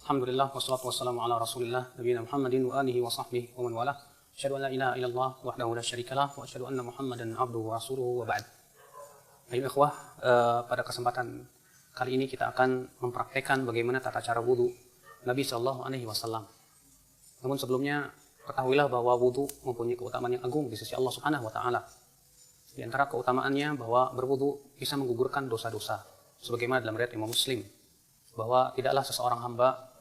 Alhamdulillah wassalatu wassalamu ala Rasulillah nabiyina Muhammadin wa alihi wa sahbihi wa man walah. Asyhadu an la ilaha illallah wahdahu la syarikalah wa asyhadu anna Muhammadan abduhu wa rasuluhu wa ba'd. Ayo ikhwah, pada kesempatan kali ini kita akan mempraktekkan bagaimana tata cara wudu Nabi sallallahu alaihi wasallam. Namun sebelumnya ketahuilah bahwa wudu mempunyai keutamaan yang agung di sisi Allah Subhanahu wa taala. Di antara keutamaannya bahwa berwudu bisa menggugurkan dosa-dosa. Sebagaimana dalam riwayat Imam Muslim bahwa tidaklah seseorang hamba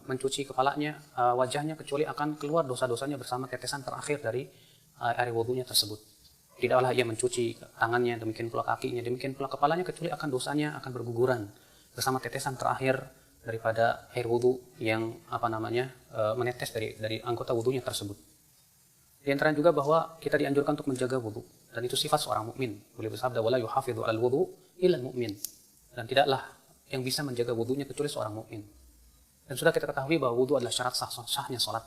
mencuci kepalanya, wajahnya, kecuali akan keluar dosa-dosanya bersama tetesan terakhir dari air wudunya tersebut. Tidaklah ia mencuci tangannya, demikian pula kakinya, demikian pula kepalanya, kecuali akan dosanya akan berguguran bersama tetesan terakhir daripada air wudu yang menetes dari anggota wudunya tersebut. Di antara juga bahwa kita dianjurkan untuk menjaga wudu, dan itu sifat seorang mukmin. Beliau bersabda, "Wala yuhafidhu 'alal wudu illa al-mu'min." Dan tidaklah yang bisa menjaga wudunya kecuali seorang mukmin. Dan sudah kita ketahui bahwa wudu adalah syarat sahnya salat.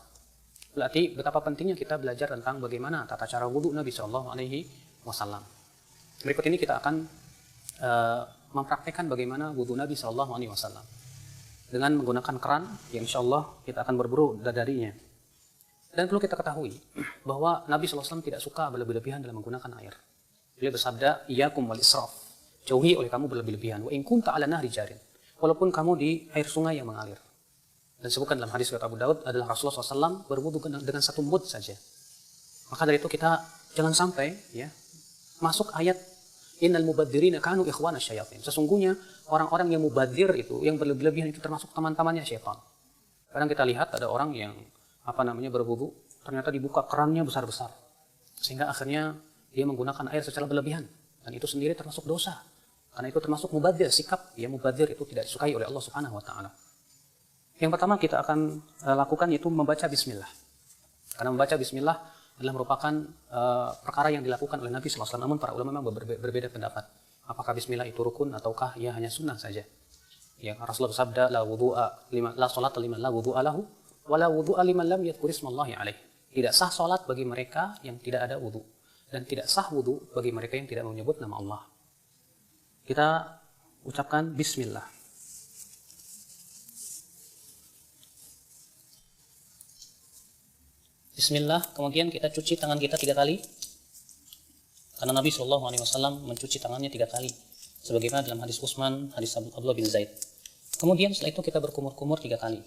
Berarti betapa pentingnya kita belajar tentang bagaimana tata cara wudu Nabi Shallallahu Alaihi Wasallam. Berikut ini kita akan mempraktekkan bagaimana wudu Nabi Shallallahu Alaihi Wasallam dengan menggunakan keran yang insya Allah kita akan berburu darinya. Dan perlu kita ketahui bahwa Nabi Shallallahu Alaihi Wasallam tidak suka berlebih-lebihan dalam menggunakan air. Beliau bersabda, "Iyyakum wal israf." Jauhi oleh kamu berlebih-lebihan. Wa in kunta 'ala nahri jarin. Walaupun kamu di air sungai yang mengalir. Dan disebutkan dalam hadis riwayat Abu Daud adalah Rasulullah SAW berwudu dengan satu mud saja. Maka dari itu kita jangan sampai masuk ayat innal mubadzirina kanu ikhwana syayatin. Sesungguhnya orang-orang yang mubadzir itu, yang berlebih-lebihan itu termasuk teman-temannya syaitan. Kadang kita lihat ada orang yang berwudu, ternyata dibuka kerannya besar-besar. Sehingga akhirnya dia menggunakan air secara berlebihan. Dan itu sendiri termasuk dosa. Karena itu termasuk mubadzir, sikap mubadzir itu tidak disukai oleh Allah Subhanahu wa taala. Yang pertama kita akan lakukan yaitu membaca bismillah. Karena membaca bismillah adalah merupakan perkara yang dilakukan oleh Nabi sallallahu alaihi wasallam. Namun para ulama memang berbeda pendapat. Apakah bismillah itu rukun ataukah ia hanya sunnah saja? Ya, Rasulullah bersabda, la salata liman la wudu'a lahu wa la wudu'a liman lam yadhkur ismallahi alaih. Tidak sah salat bagi mereka yang tidak ada wudu, dan tidak sah wudu bagi mereka yang tidak menyebut nama Allah. Kita ucapkan bismillah. Bismillah, kemudian kita cuci tangan kita 3 kali. Karena Nabi Shallallahu Alaihi Wasallam mencuci tangannya 3 kali, sebagaimana dalam hadis Utsman, hadis Abdullah bin Zaid. Kemudian setelah itu kita berkumur-kumur 3 kali.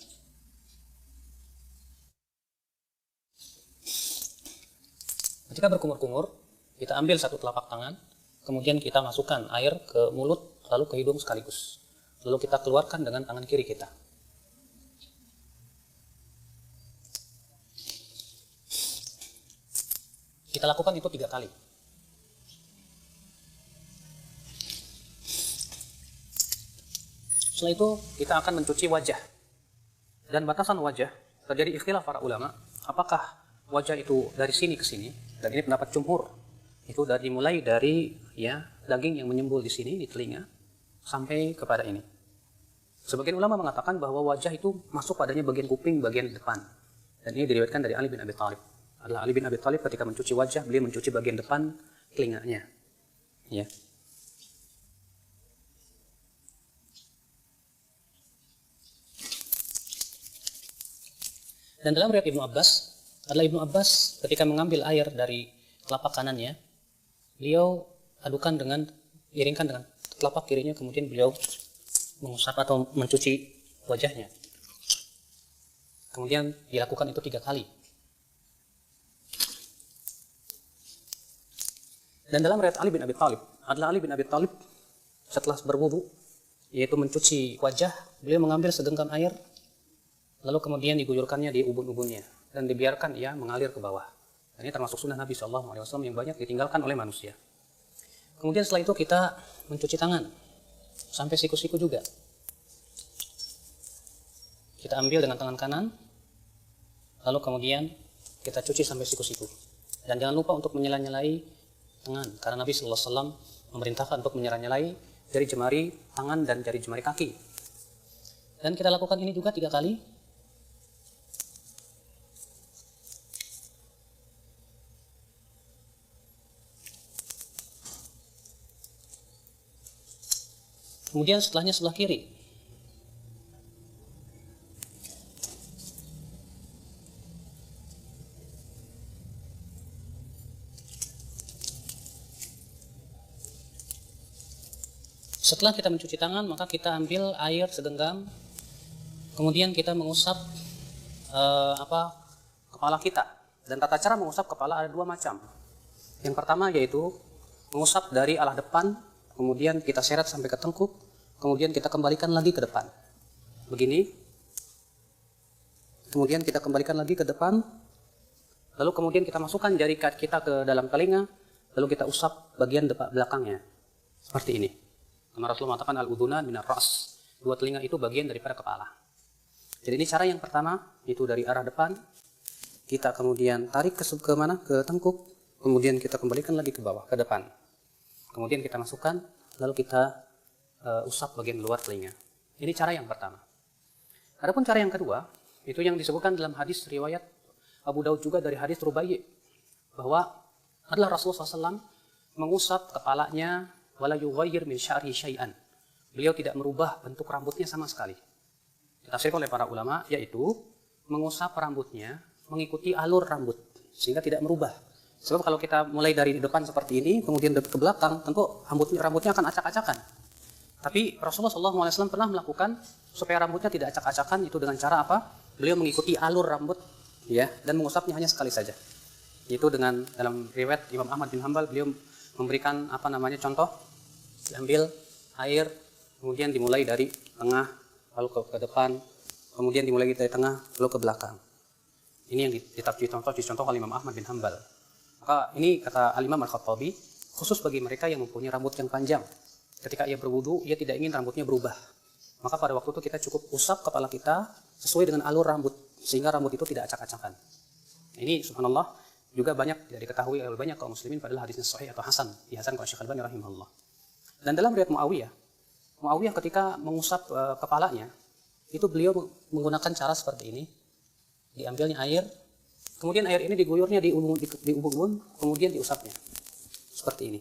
Ketika berkumur-kumur, kita ambil satu telapak tangan, kemudian kita masukkan air ke mulut, lalu ke hidung sekaligus. Lalu kita keluarkan dengan tangan kiri kita. Kita lakukan itu 3 kali. Setelah itu kita akan mencuci wajah. Dan batasan wajah terjadi ikhtilaf para ulama. Apakah wajah itu dari sini ke sini? Dan ini pendapat jumhur. Itu mulai dari daging yang menyembul di sini, di telinga, sampai kepada ini. Sebagian ulama mengatakan bahwa wajah itu masuk padanya bagian kuping, bagian depan. Dan ini diriwayatkan dari Ali bin Abi Thalib. Adalah Ali bin Abi Thalib ketika mencuci wajah, beliau mencuci bagian depan telinganya. Ya. Dan dalam riwayat Ibnu Abbas ketika mengambil air dari telapak kanannya, beliau iringkan dengan telapak kirinya, kemudian beliau mengusap atau mencuci wajahnya. Kemudian dilakukan itu 3 kali. Dan dalam riwayat Ali bin Abi Thalib setelah berwudu, yaitu mencuci wajah, beliau mengambil segenggam air, lalu kemudian diguyurkannya di ubun-ubunnya dan dibiarkan ia mengalir ke bawah. Dan ini termasuk sunnah Nabi Shallallahu Alaihi Wasallam yang banyak ditinggalkan oleh manusia. Kemudian setelah itu kita mencuci tangan sampai siku-siku juga. Kita ambil dengan tangan kanan, lalu kemudian kita cuci sampai siku-siku. Dan jangan lupa untuk menyela-nyelai tangan, karena Nabi Sallallahu Alaihi Wasallam memerintahkan untuk menyela-nyelai jari jemari tangan dan jari jemari kaki. Dan kita lakukan ini juga 3 kali. Kemudian setelahnya sebelah kiri. Setelah kita mencuci tangan, maka kita ambil air segenggam, kemudian kita mengusap kepala kita. Dan tata cara mengusap kepala ada dua macam. Yang pertama yaitu mengusap dari arah depan, kemudian kita seret sampai ke tengkuk, kemudian kita kembalikan lagi ke depan. Begini. Kemudian kita kembalikan lagi ke depan, lalu kemudian kita masukkan jari kita ke dalam telinga, lalu kita usap bagian depan belakangnya. Seperti ini. Karena Rasulullah mengatakan al-udhunan minar ra's. Dua telinga itu bagian daripada kepala. Jadi ini cara yang pertama, itu dari arah depan. Kita kemudian tarik ke mana? Ke tengkuk. Kemudian kita kembalikan lagi ke bawah, ke depan. Kemudian kita masukkan, lalu kita usap bagian luar telinga. Ini cara yang pertama. Adapun cara yang kedua, itu yang disebutkan dalam hadis riwayat Abu Daud juga dari hadis Rubai', bahwa adalah Rasulullah SAW mengusap kepalanya wala yughayyir min sya'ri syai'an. Beliau tidak merubah bentuk rambutnya sama sekali. Ditafsirkan oleh para ulama, yaitu mengusap rambutnya mengikuti alur rambut, sehingga tidak merubah. Sebab kalau kita mulai dari depan seperti ini, kemudian ke belakang, tentu rambutnya akan acak-acakan. Tapi Rasulullah SAW pernah melakukan supaya rambutnya tidak acak-acakan, itu dengan cara apa? Beliau mengikuti alur rambut, ya, dan mengusapnya hanya sekali saja. Itu dengan dalam riwayat Imam Ahmad bin Hanbal, beliau memberikan contoh, diambil air, kemudian dimulai dari tengah, lalu ke depan, kemudian dimulai dari tengah, lalu ke belakang. Ini yang dicontoh oleh Imam Ahmad bin Hanbal. Maka ini kata Al-Imam Al-Khattabi, khusus bagi mereka yang mempunyai rambut yang panjang. Ketika ia berwudu, ia tidak ingin rambutnya berubah. Maka pada waktu itu kita cukup usap kepala kita sesuai dengan alur rambut, sehingga rambut itu tidak acak-acakan. Ini subhanallah juga banyak tidak diketahui oleh banyak kaum muslimin, padahal hadisnya sahih atau hasan, dihasankan oleh Syekh Al-Albani rahimahullah. Dan dalam riwayat Muawiyah ketika mengusap kepalanya, itu beliau menggunakan cara seperti ini. Diambilnya air, kemudian air ini diguyurnya di ubun-ubun, kemudian diusapnya. Seperti ini.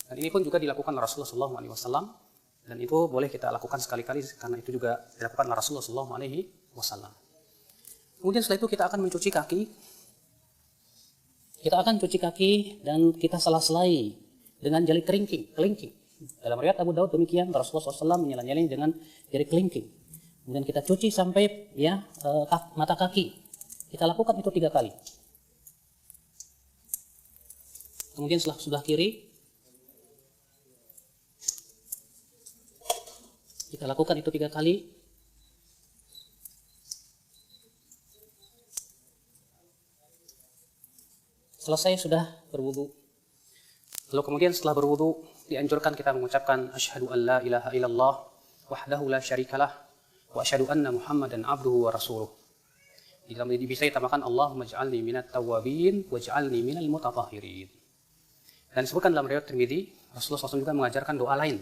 Dan ini pun juga dilakukan oleh Rasulullah SAW, dan itu boleh kita lakukan sekali-kali, karena itu juga dilakukan oleh Rasulullah SAW. Kemudian setelah itu kita akan mencuci kaki. Kita akan cuci kaki dan kita sela-selai dengan jari kelingking. Dalam riwayat Abu Daud demikian, Rasulullah SAW menyela-nyelin dengan jari kelingking. Kemudian kita cuci sampai mata kaki. Kita lakukan itu 3 kali. Kemudian sebelah kiri, kita lakukan itu 3 kali. Selesai sudah berwudu. Lalu kemudian setelah berwudu, dianjurkan kita mengucapkan asyhadu an la ilaha illallah wahdahu la syarikalah wa asyhadu anna Muhammadan abduhu wa rasuluh. Bisa ditambahkan Allahumma ij'alni minat tawwabin waj'alni minal mutatahhirin. Dan disebutkan dalam riwayat Tirmidzi, Rasulullah SAW juga mengajarkan doa lain.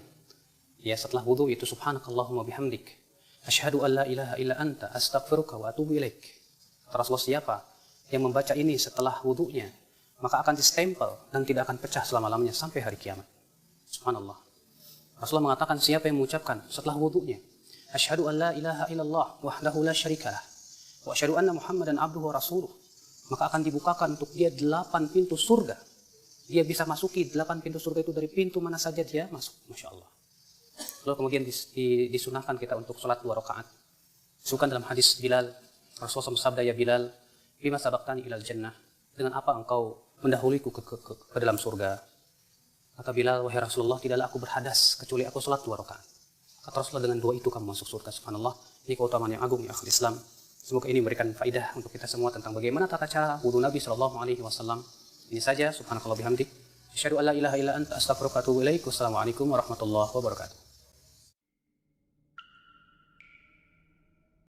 Ya, setelah wudu itu subhanakallahumma bihamdik asyhadu an la ilaha illa anta astaghfiruka wa atubu ilaik. Rasulullah, siapa yang membaca ini setelah wudunya, maka akan distempel dan tidak akan pecah selama-lamanya sampai hari kiamat. Subhanallah. Rasulullah mengatakan, siapa yang mengucapkan setelah wudunya asyhadu an la ilaha illallah wahdahu la syarikalah wa asyhadu anna Muhammadan abduhu wa rasuluh, maka akan dibukakan untuk dia 8 pintu surga. Dia bisa masuki 8 pintu surga itu dari pintu mana saja dia masuk. Masya Allah. Lalu kemudian disunahkan kita untuk sholat 2 rakaat. Disebutkan dalam hadis Bilal, Rasulullah bersabda, ya Bilal, bima sabaqtani ilal jannah, dengan apa engkau mendahuliku ke dalam surga? Kata Bilal, wahai Rasulullah, tidaklah aku berhadas kecuali aku sholat 2 rakaat. Kata Rasulullah, dengan 2 itu kamu masuk surga. Subhanallah. Ini keutamaan yang agung ya akhul Islam. Semoga ini memberikan faidah untuk kita semua tentang bagaimana tata cara wudu Nabi SAW. Ini saja. Subhanakallah bihamdik asyhadu an la ilaha illa anta astaghfiruka wa atubu ilaik. Wassalamualaikum warahmatullahi wabarakatuh.